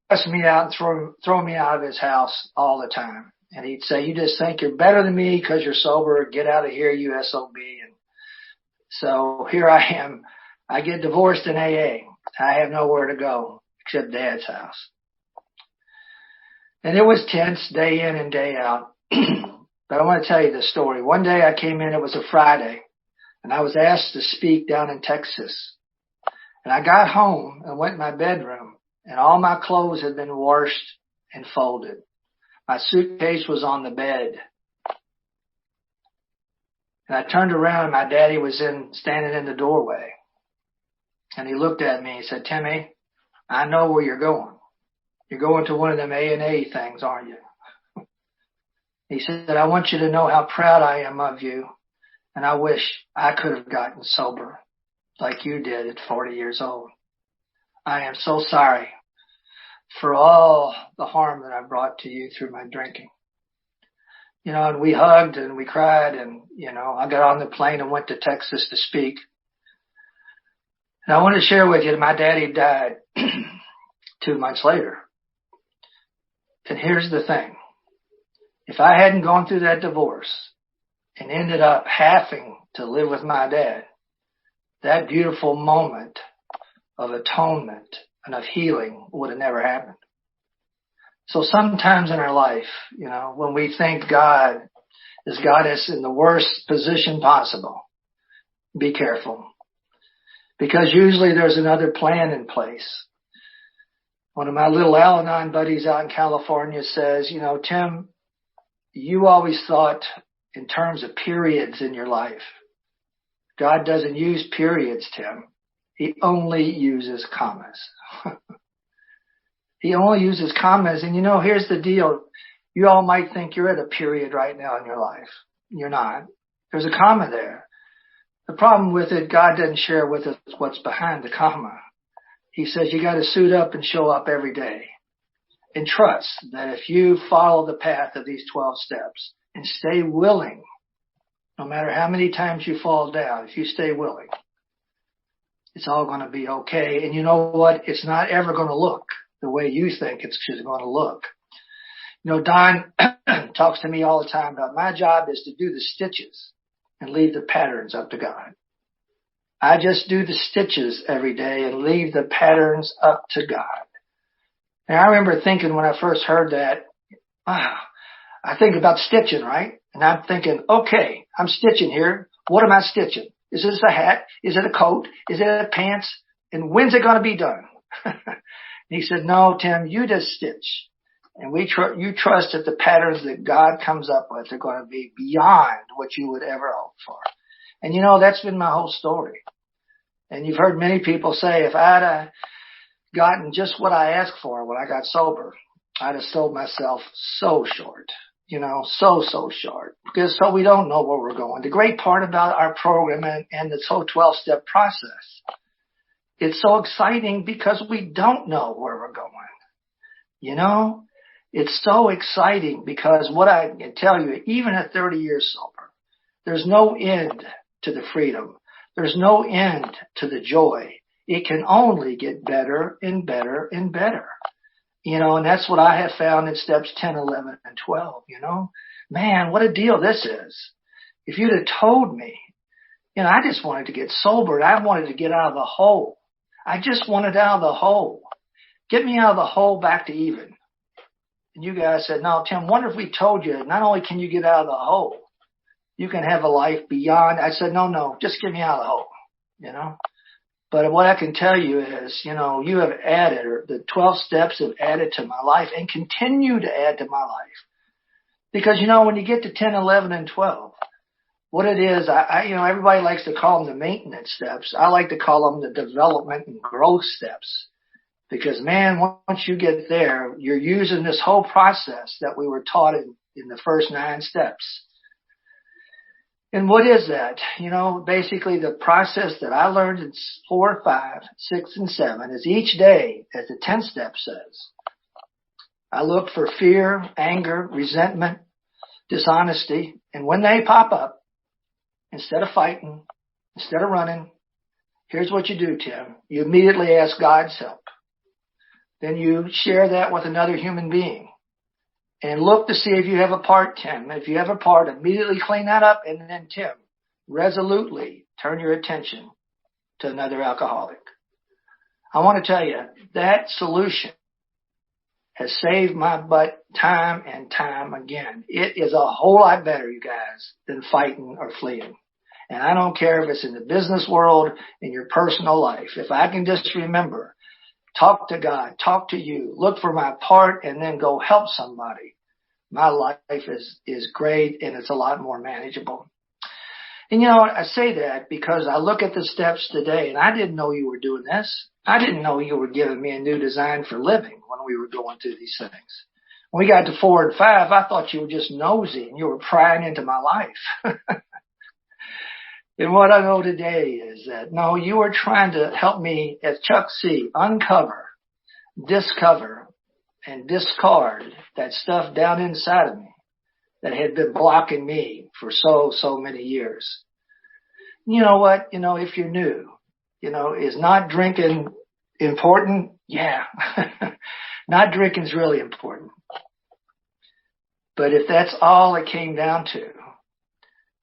Press me out and throw me out of his house all the time. And he'd say, you just think you're better than me because you're sober. Get out of here, you SOB. And so here I am. I get divorced in AA. I have nowhere to go except Dad's house. And it was tense day in and day out. But I want to tell you this story. One day I came in, it was a Friday, and I was asked to speak down in Texas. And I got home and went in my bedroom, and all my clothes had been washed and folded. My suitcase was on the bed. And I turned around and my daddy was standing in the doorway. And he looked at me and said, Timmy, I know where you're going. You're going to one of them A&A things, aren't you? He said, I want you to know how proud I am of you. And I wish I could have gotten sober like you did at 40 years old. I am so sorry for all the harm that I brought to you through my drinking. And we hugged and we cried and, I got on the plane and went to Texas to speak. And I want to share with you that my daddy died 2 months later. And here's the thing. If I hadn't gone through that divorce and ended up having to live with my dad, that beautiful moment of atonement and of healing would have never happened. So sometimes in our life, when we think God has got us in the worst position possible, be careful. Because usually there's another plan in place. One of my little Al-Anon buddies out in California says, Tim, you always thought in terms of periods in your life. God doesn't use periods, Tim. He only uses commas. He only uses commas. And here's the deal. You all might think you're at a period right now in your life. You're not. There's a comma there. The problem with it, God doesn't share with us what's behind the comma. He says you got to suit up and show up every day. And trust that if you follow the path of these 12 steps and stay willing, no matter how many times you fall down, if you stay willing, it's all going to be okay. And you know what? It's not ever going to look the way you think it's going to look. Don talks to me all the time about my job is to do the stitches and leave the patterns up to God. I just do the stitches every day and leave the patterns up to God. And I remember thinking when I first heard that, wow, I think about stitching, right? And I'm thinking, okay, I'm stitching here. What am I stitching? Is this a hat? Is it a coat? Is it a pants? And when's it going to be done? And he said, no, Tim, you just stitch. And you trust that the patterns that God comes up with are going to be beyond what you would ever hope for. And that's been my whole story. And you've heard many people say, if I'd gotten just what I asked for when I got sober, I'd have sold myself so short, so short. Because so we don't know where we're going. The great part about our program and the whole 12-step process, it's so exciting because we don't know where we're going. It's so exciting because what I can tell you, even at 30 years sober, there's no end to the freedom. There's no end to the joy. It can only get better and better and better. And that's what I have found in steps 10, 11, and 12, Man, what a deal this is. If you'd have told me, I just wanted to get sober. I wanted to get out of the hole. I just wanted out of the hole. Get me out of the hole back to even. And you guys said, no, Tim, wonder if we told you not only can you get out of the hole, you can have a life beyond. I said, no, just get me out of the hole, But what I can tell you is, you have added, or the 12 steps have added to my life and continue to add to my life. Because, when you get to 10, 11, and 12, what it is, everybody likes to call them the maintenance steps. I like to call them the development and growth steps. Because, man, once you get there, you're using this whole process that we were taught in the first 9 steps. And what is that? Basically the process that I learned in 4, 5, 6, and 7 is each day, as the 10th step says, I look for fear, anger, resentment, dishonesty. And when they pop up, instead of fighting, instead of running, here's what you do, Tim. You immediately ask God's help. Then you share that with another human being. And look to see if you have a part, Tim. If you have a part, immediately clean that up. And then, Tim, resolutely turn your attention to another alcoholic. I want to tell you, that solution has saved my butt time and time again. It is a whole lot better, you guys, than fighting or fleeing. And I don't care if it's in the business world, in your personal life. If I can just remember, talk to God, talk to you, look for my part, and then go help somebody. My life is great, and it's a lot more manageable. And I say that because I look at the steps today, and I didn't know you were doing this. I didn't know you were giving me a new design for living when we were going through these things. When we got to 4 and 5, I thought you were just nosy and you were prying into my life. And what I know today is that, no, you were trying to help me, as Chuck C., uncover, discover, and discard that stuff down inside of me that had been blocking me for so many years. You know what? If you're new, is not drinking important? Yeah. Not drinking is really important. But if that's all it came down to,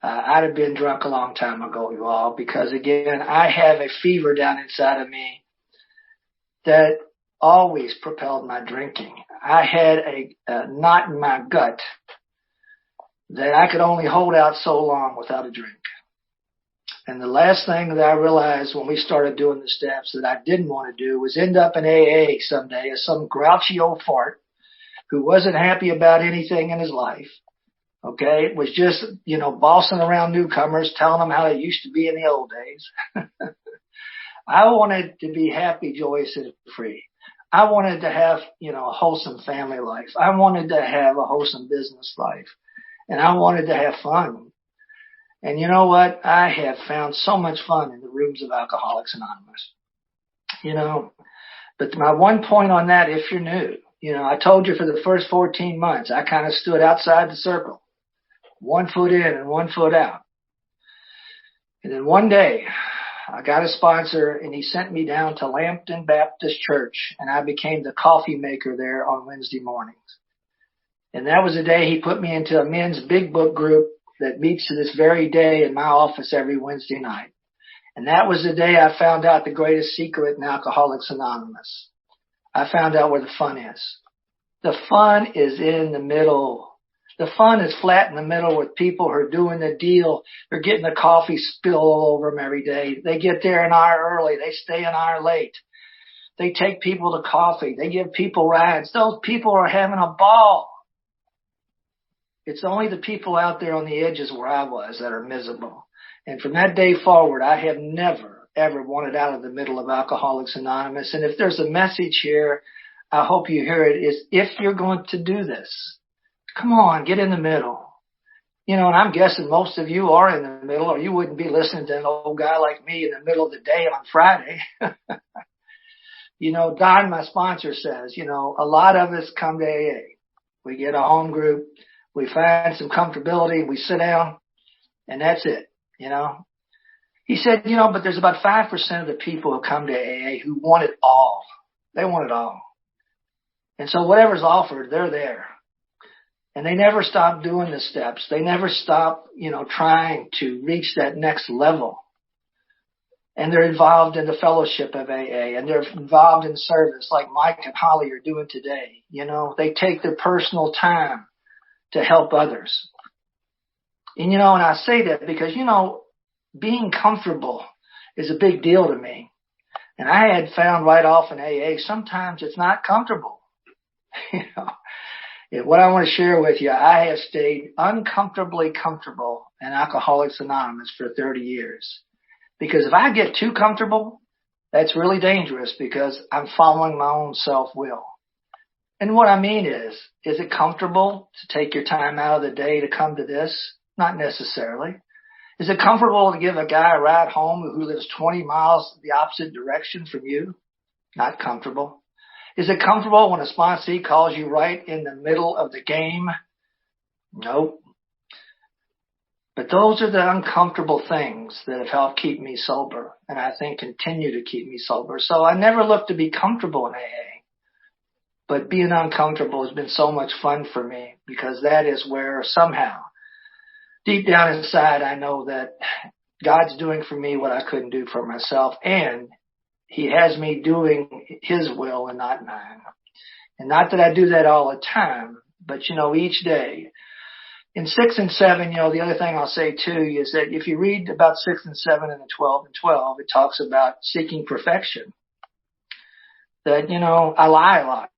I'd have been drunk a long time ago, you all, because again, I have a fever down inside of me that always propelled my drinking. I had a knot in my gut that I could only hold out so long without a drink. And the last thing that I realized when we started doing the steps that I didn't want to do was end up in AA someday as some grouchy old fart who wasn't happy about anything in his life. Okay, was just, bossing around newcomers, telling them how it used to be in the old days. I wanted to be happy, joyous, and free. I wanted to have, a wholesome family life. I wanted to have a wholesome business life. And I wanted to have fun. And you know what? I have found so much fun in the rooms of Alcoholics Anonymous. But my one point on that, if you're new, I told you for the first 14 months, I kind of stood outside the circle. 1 foot in and 1 foot out. And then one day I got a sponsor and he sent me down to Lambton Baptist Church and I became the coffee maker there on Wednesday mornings. And that was the day he put me into a men's big book group that meets to this very day in my office every Wednesday night. And that was the day I found out the greatest secret in Alcoholics Anonymous. I found out where the fun is. The fun is in the middle. The fun is flat in the middle with people who are doing the deal. They're getting the coffee spill all over them every day. They get there an hour early. They stay an hour late. They take people to coffee. They give people rides. Those people are having a ball. It's only the people out there on the edges where I was that are miserable. And from that day forward, I have never, ever wanted out of the middle of Alcoholics Anonymous. And if there's a message here, I hope you hear it, is if you're going to do this, come on, get in the middle. And I'm guessing most of you are in the middle or you wouldn't be listening to an old guy like me in the middle of the day on Friday. Don, my sponsor, says, a lot of us come to AA. We get a home group. We find some comfortability. We sit down and that's it. He said, but there's about 5% of the people who come to AA who want it all. They want it all. And so whatever's offered, they're there. And they never stop doing the steps. They never stop, trying to reach that next level. And they're involved in the fellowship of AA and they're involved in service like Mike and Holly are doing today. They take their personal time to help others. And, and I say that because, being comfortable is a big deal to me. And I had found right off in AA, sometimes it's not comfortable. What I want to share with you, I have stayed uncomfortably comfortable in Alcoholics Anonymous for 30 years. Because if I get too comfortable, That's really dangerous because I'm following my own self-will. And what I mean is it comfortable to take your time out of the day to come to this? Not necessarily. Is it comfortable to give a guy a ride home who lives 20 miles the opposite direction from you? Not comfortable. Is it comfortable when a sponsee calls you right in the middle of the game? Nope. But those are the uncomfortable things that have helped keep me sober, and I think continue to keep me sober. So I never look to be comfortable in AA. But being uncomfortable has been so much fun for me because that is where somehow, deep down inside, I know that God's doing for me what I couldn't do for myself, and He has me doing His will and not mine. And not that I do that all the time, but each day. In 6 and 7, the other thing I'll say too is that if you read about 6 and 7 and the 12 and 12, it talks about seeking perfection. That, I lie a lot.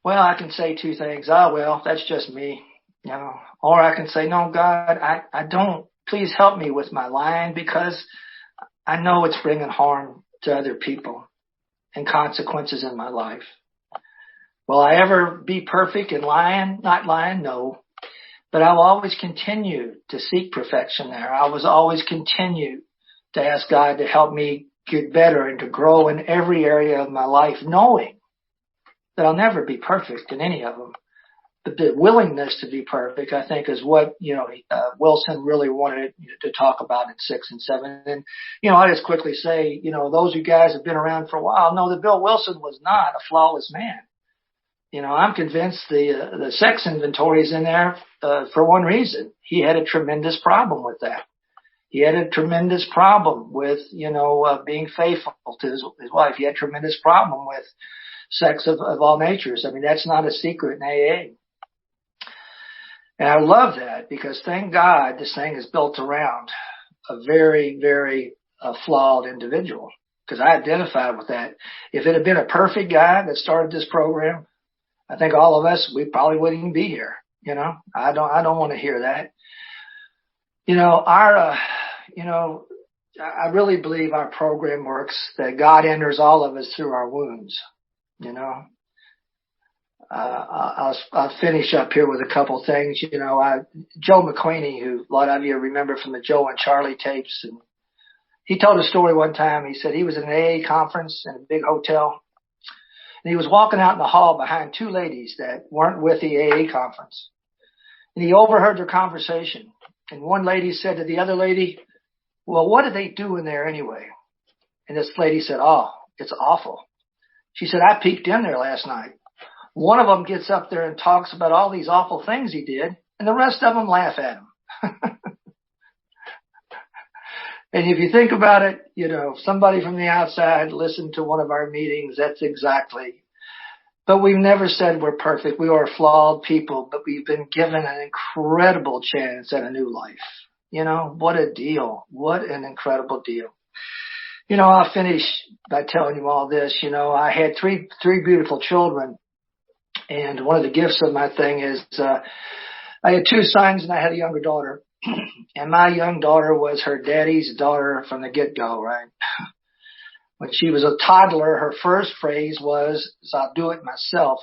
Well, I can say two things. Oh, well, that's just me, or I can say, no, God, I don't, please help me with my lying because I know it's bringing harm to other people and consequences in my life. Will I ever be perfect in lying? Not lying, no. But I will always continue to seek perfection there. I will always continue to ask God to help me get better and to grow in every area of my life, knowing that I'll never be perfect in any of them. But the willingness to be perfect, I think, is what, Wilson really wanted to talk about in 6 and 7. And, I just quickly say, those of you guys have been around for a while know that Bill Wilson was not a flawless man. I'm convinced the sex inventory is in there for one reason. He had a tremendous problem with that. He had a tremendous problem with, being faithful to his wife. He had a tremendous problem with sex of all natures. I mean, that's not a secret in AA. And I love that because thank God this thing is built around a very, very flawed individual because I identified with that. If it had been a perfect guy that started this program, I think all of us, we probably wouldn't even be here. I don't want to hear that. I really believe our program works, that God enters all of us through our wounds. I'll finish up here with a couple things. Joe McQueenie, who a lot of you remember from the Joe and Charlie tapes, and he told a story one time. He said he was at an AA conference in a big hotel. And he was walking out in the hall behind two ladies that weren't with the AA conference. And he overheard their conversation. And one lady said to the other lady, well, what are they doing there anyway? And this lady said, oh, it's awful. She said, I peeked in there last night. One of them gets up there and talks about all these awful things he did, and the rest of them laugh at him. And if you think about it, somebody from the outside listened to one of our meetings. That's exactly. But we've never said we're perfect. We are flawed people, but we've been given an incredible chance at a new life. What a deal. What an incredible deal. I'll finish by telling you all this. I had three beautiful children. And one of the gifts of my thing is, I had two sons and I had a younger daughter. And my young daughter was her daddy's daughter from the get-go, right? When she was a toddler, her first phrase was, I'll do it myself.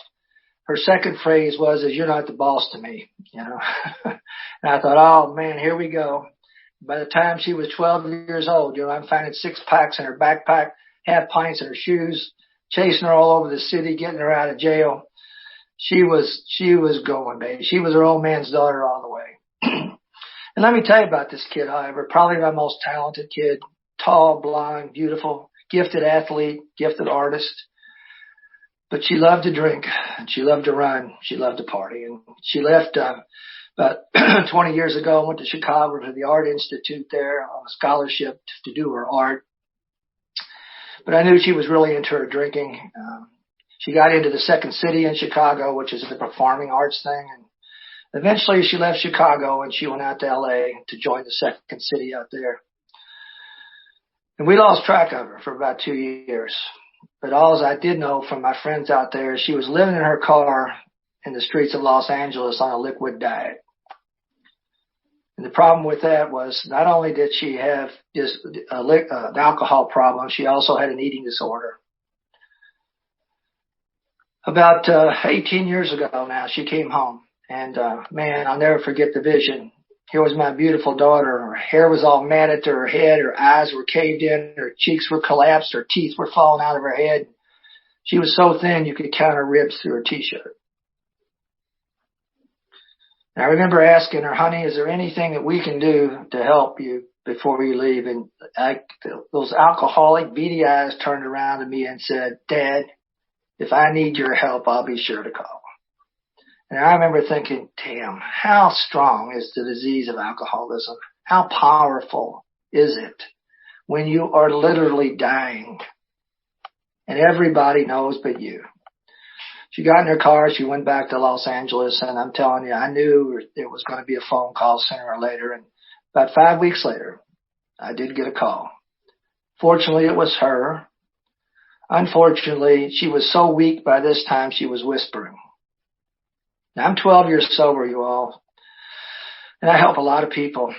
Her second phrase was, you're not the boss to me, And I thought, oh man, here we go. By the time she was 12 years old, I'm finding 6-packs in her backpack, half pints in her shoes, chasing her all over the city, getting her out of jail. She was going, baby. She was her old man's daughter all the way. And let me tell you about this kid, however, probably my most talented kid, tall, blonde, beautiful, gifted athlete, gifted artist. But she loved to drink, and she loved to run, she loved to party. And she left about 20 years ago and went to Chicago to the Art Institute there on a scholarship to do her art. But I knew she was really into her drinking. She got into the Second City in Chicago, which is a performing arts thing. And eventually she left Chicago and she went out to LA to join the Second City out there. And we lost track of her for about 2 years. But all I did know from my friends out there, she was living in her car in the streets of Los Angeles on a liquid diet. And the problem with that was not only did she have just an alcohol problem, she also had an eating disorder. About 18 years ago now, she came home. And man, I'll never forget the vision. Here was my beautiful daughter. Her hair was all matted to her head. Her eyes were caved in. Her cheeks were collapsed. Her teeth were falling out of her head. She was so thin you could count her ribs through her T-shirt. And I remember asking her, honey, is there anything that we can do to help you before you leave? And those alcoholic, beady eyes turned around to me and said, Dad, if I need your help, I'll be sure to call. And I remember thinking, damn, how strong is the disease of alcoholism? How powerful is it when you are literally dying and everybody knows but you? She got in her car. She went back to Los Angeles. And I'm telling you, I knew it was going to be a phone call sooner or later. And about 5 weeks later, I did get a call. Fortunately, it was her. Unfortunately, she was so weak by this time, she was whispering. Now, I'm 12 years sober, you all, and I help a lot of people.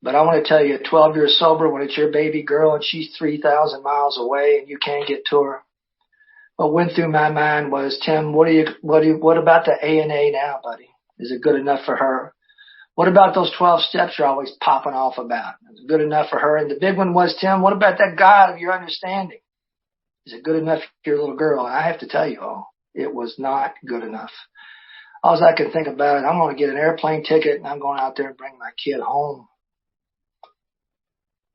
But I want to tell you, 12 years sober, when it's your baby girl and she's 3,000 miles away and you can't get to her, what went through my mind was, Tim, what about the A&A now, buddy? Is it good enough for her? What about those 12 steps you're always popping off about? Is it good enough for her? And the big one was, Tim, what about that God of your understanding? Is it good enough for your little girl? And I have to tell you all, it was not good enough. All I can think about it, I'm going to get an airplane ticket and I'm going out there and bring my kid home.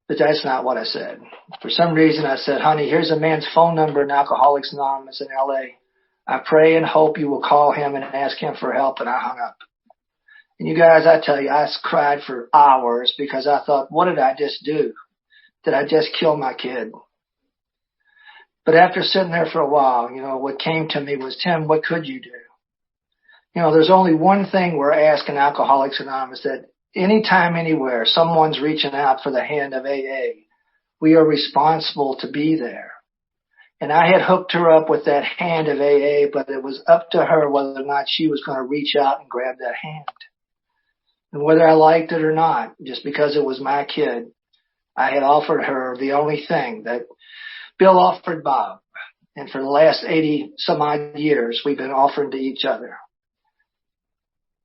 But that's not what I said. For some reason, I said, honey, here's a man's phone number in Alcoholics Anonymous in L.A. I pray and hope you will call him and ask him for help. And I hung up. And you guys, I tell you, I cried for hours because I thought, what did I just do? Did I just kill my kid? But after sitting there for a while, what came to me was, Tim, what could you do? There's only one thing we're asking Alcoholics Anonymous, that anytime, anywhere, someone's reaching out for the hand of AA, we are responsible to be there. And I had hooked her up with that hand of AA, but it was up to her whether or not she was going to reach out and grab that hand. And whether I liked it or not, just because it was my kid, I had offered her the only thing that Bill offered Bob. And for the last 80 some odd years, we've been offering to each other.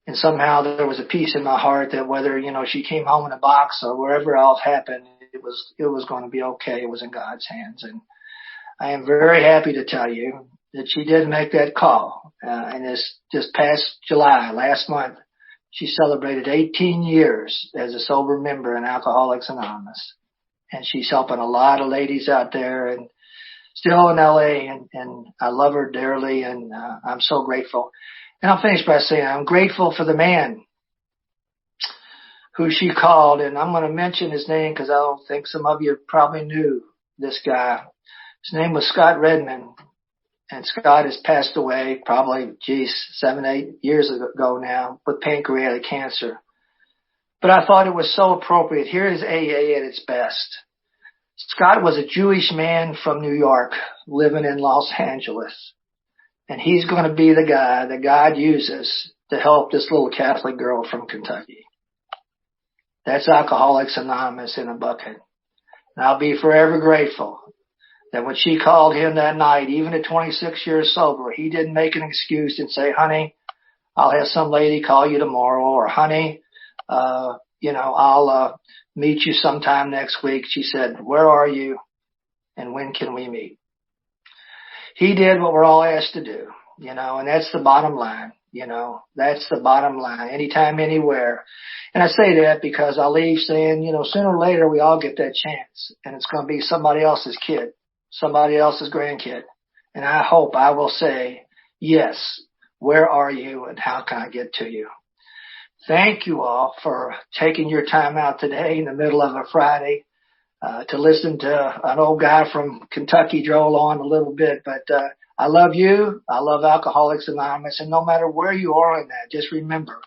And somehow there was a peace in my heart that whether, she came home in a box or wherever else happened, it was going to be okay. It was in God's hands. And I am very happy to tell you that she did make that call. And this past July, last month, she celebrated 18 years as a sober member in Alcoholics Anonymous. And she's helping a lot of ladies out there and still in LA. And I love her dearly. And I'm so grateful. And I'll finish by saying I'm grateful for the man who she called. And I'm going to mention his name because I don't think some of you probably knew this guy. His name was Scott Redmond. And Scott has passed away probably, 7, 8 years ago now with pancreatic cancer. But I thought it was so appropriate. Here is AA at its best. Scott was a Jewish man from New York living in Los Angeles. And he's going to be the guy that God uses to help this little Catholic girl from Kentucky. That's Alcoholics Anonymous in a bucket. And I'll be forever grateful that when she called him that night, even at 26 years sober, he didn't make an excuse and say, honey, I'll have some lady call you tomorrow, or honey, I'll meet you sometime next week. She said, where are you and when can we meet? He did what we're all asked to do, and that's the bottom line, that's the bottom line, anytime, anywhere. And I say that because I leave saying, sooner or later we all get that chance, and it's going to be somebody else's kid, somebody else's grandkid. And I hope I will say, yes, where are you and how can I get to you? Thank you all for taking your time out today in the middle of a Friday. To listen to an old guy from Kentucky droll on a little bit. But I love you. I love Alcoholics Anonymous. And no matter where you are in that, just remember,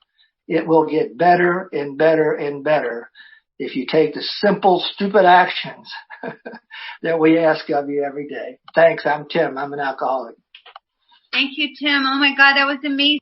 it will get better and better and better if you take the simple, stupid actions that we ask of you every day. Thanks. I'm Tim. I'm an alcoholic. Thank you, Tim. Oh, my God, that was amazing.